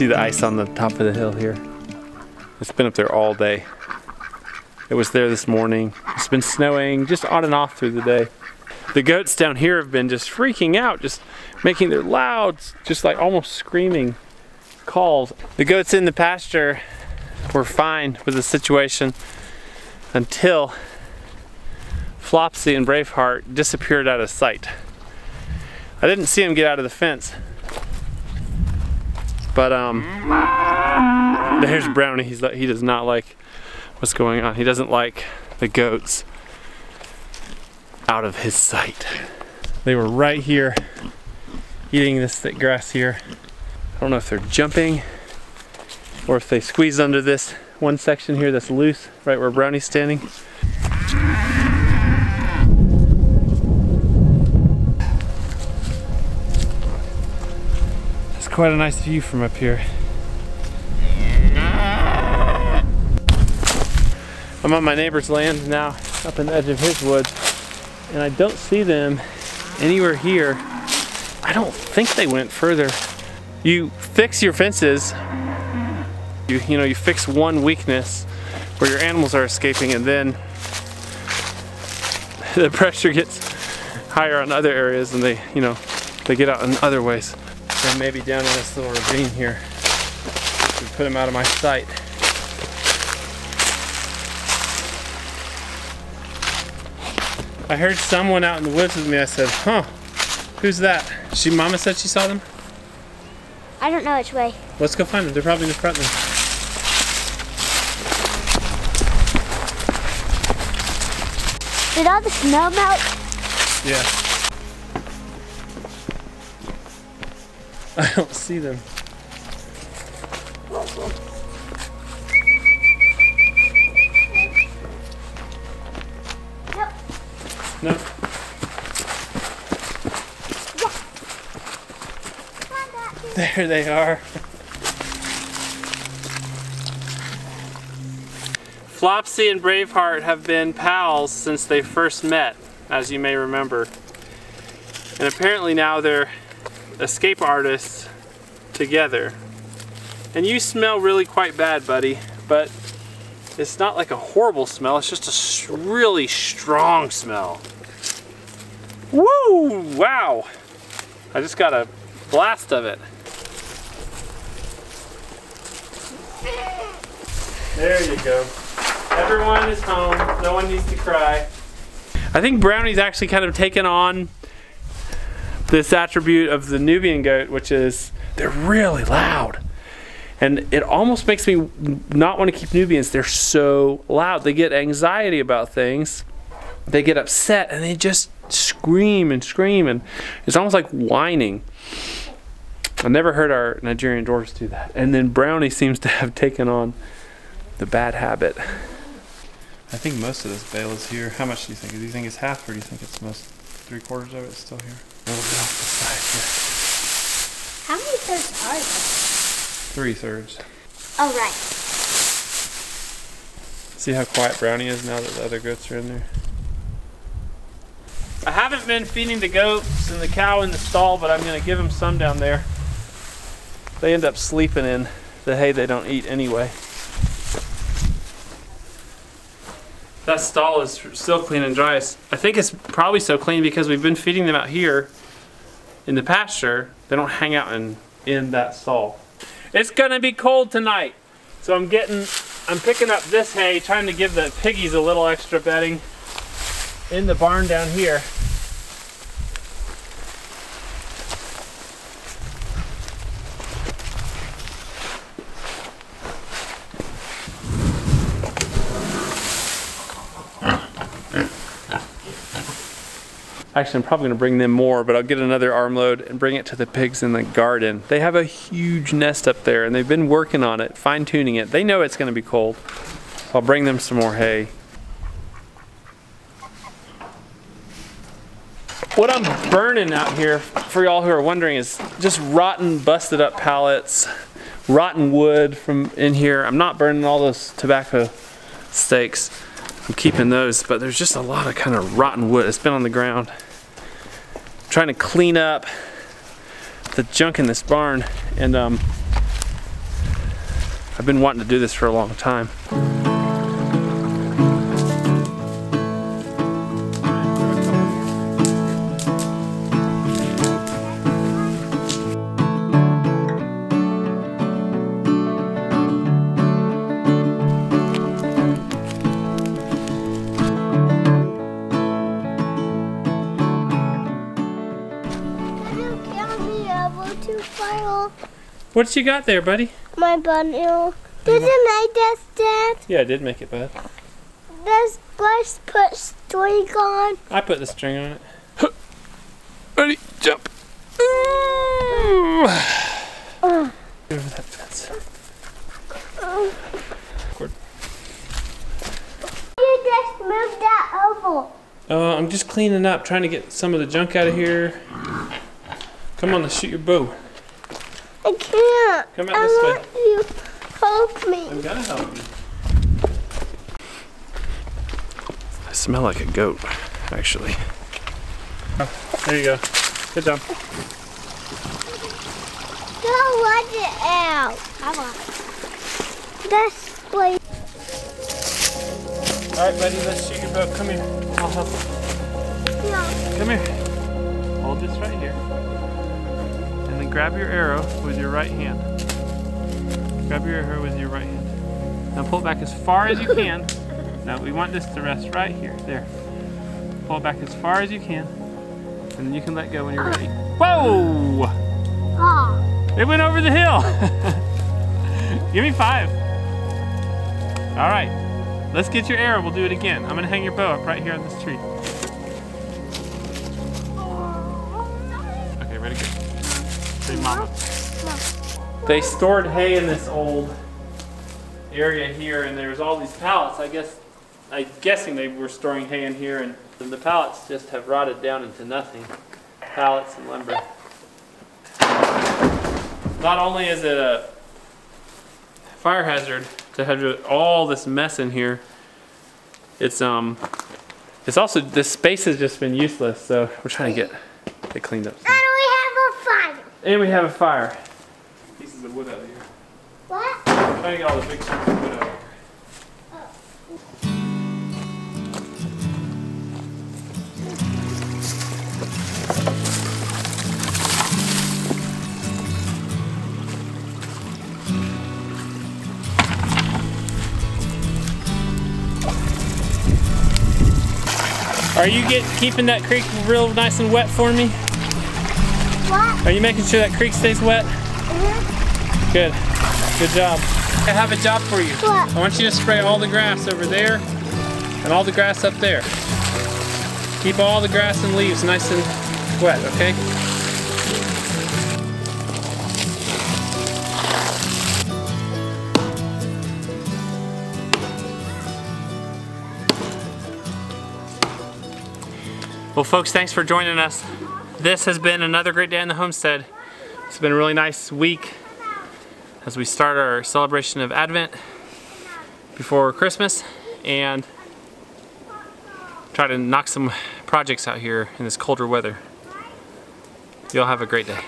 See the ice on the top of the hill here? It's been up there all day. It was there this morning. It's been snowing just on and off through the day. The goats down here have been just freaking out, just making their loud, just like almost screaming calls. The goats in the pasture were fine with the situation until Flopsy and Braveheart disappeared out of sight. I didn't see them get out of the fence. But there's Brownie. He does not like what's going on. He doesn't like the goats out of his sight. They were right here eating this thick grass here. I don't know if they're jumping or if they squeezed under this one section here that's loose, right where Brownie's standing. Quite a nice view from up here. I'm on my neighbor's land now, up in the edge of his woods, and I don't see them anywhere here. I don't think they went further. You fix your fences, you know, you fix one weakness where your animals are escaping, and then the pressure gets higher on other areas, and they get out in other ways. And maybe down in this little ravine here, we put them out of my sight. I heard someone out in the woods with me. I said, huh, who's that? Mama said she saw them? I don't know which way. Let's go find them. They're probably in the front then. Did all the snow melt? Yeah. I don't see them. Nope. No. Yeah. There they are. Flopsy and Braveheart have been pals since they first met, as you may remember. And apparently now they're escape artists together. And you smell really quite bad, buddy, but it's not like a horrible smell, it's just a really strong smell. Woo! Wow! I just got a blast of it. There you go. Everyone is home, no one needs to cry. I think Brownie's actually kind of taken on this attribute of the Nubian goat, which is they're really loud. And it almost makes me not want to keep Nubians. They're so loud. They get anxiety about things. They get upset and they just scream and scream, and it's almost like whining. I've never heard our Nigerian dwarves do that. And then Brownie seems to have taken on the bad habit. I think most of this bale is here. How much do you think? Do you think it's half, or do you think it's most 3/4 of it still here? A little bit off the side here. How many thirds are there? 3/3. Oh, right. See how quiet Brownie is now that the other goats are in there? I haven't been feeding the goats and the cow in the stall, but I'm going to give them some down there. They end up sleeping in the hay they don't eat anyway. That stall is still clean and dry. I think it's probably so clean because we've been feeding them out here in the pasture. They don't hang out in that stall. It's gonna be cold tonight, so I'm picking up this hay, trying to give the piggies a little extra bedding in the barn down here. Actually, I'm probably going to bring them more, but I'll get another armload and bring it to the pigs in the garden. They have a huge nest up there, and they've been working on it, fine-tuning it. They know it's going to be cold. I'll bring them some more hay. What I'm burning out here, for y'all who are wondering, is just rotten, busted up pallets, rotten wood from in here. I'm not burning all those tobacco stakes. I'm keeping those, but there's just a lot of kind of rotten wood. It's been on the ground. I'm trying to clean up the junk in this barn, and I've been wanting to do this for a long time. What you got there, buddy? My bundle. Did you make this, Dad? Yeah, I did make it, bud. This brush put string on. I put the string on it. Ready, jump. Ooh. Over that fence. You just moved that over. I'm just cleaning up, trying to get some of the junk out of here. Come on, let's shoot your bow. I can't. Come out this way. You help me. I'm gonna help you. I smell like a goat, actually. Oh, there you go. Good job. Don't let it out. Come on. This way. Alright, buddy, let's shoot your bow. Come here. I'll help you. Yeah. Come here. Hold this right here. And then grab your arrow with your right hand. Grab your arrow with your right hand. Now pull it back as far as you can. Now we want this to rest right here. There. Pull it back as far as you can. And then you can let go when you're ready. Whoa! Oh. It went over the hill. Give me 5. All right. Let's get your arrow. We'll do it again. I'm going to hang your bow up right here on this tree. Okay, ready, go. Say mama. They stored hay in this old area here, and there's all these pallets. I'm guessing they were storing hay in here, and the pallets just have rotted down into nothing. Pallets and lumber. Not only is it a fire hazard to have all this mess in here, it's also, this space has just been useless, so we're trying to get it cleaned up. And we have a fire. And we have a fire. Pieces of wood out of here. What? I'm trying to get all the big chunks of wood out of here. Are you keeping that creek real nice and wet for me? What? Are you making sure that creek stays wet? Mm-hmm. Good. Good job. I have a job for you. What? I want you to spray all the grass over there and all the grass up there. Keep all the grass and leaves nice and wet, okay? Well, folks, thanks for joining us. This has been another great day in the homestead. It's been a really nice week as we start our celebration of Advent before Christmas and try to knock some projects out here in this colder weather. Y'all have a great day.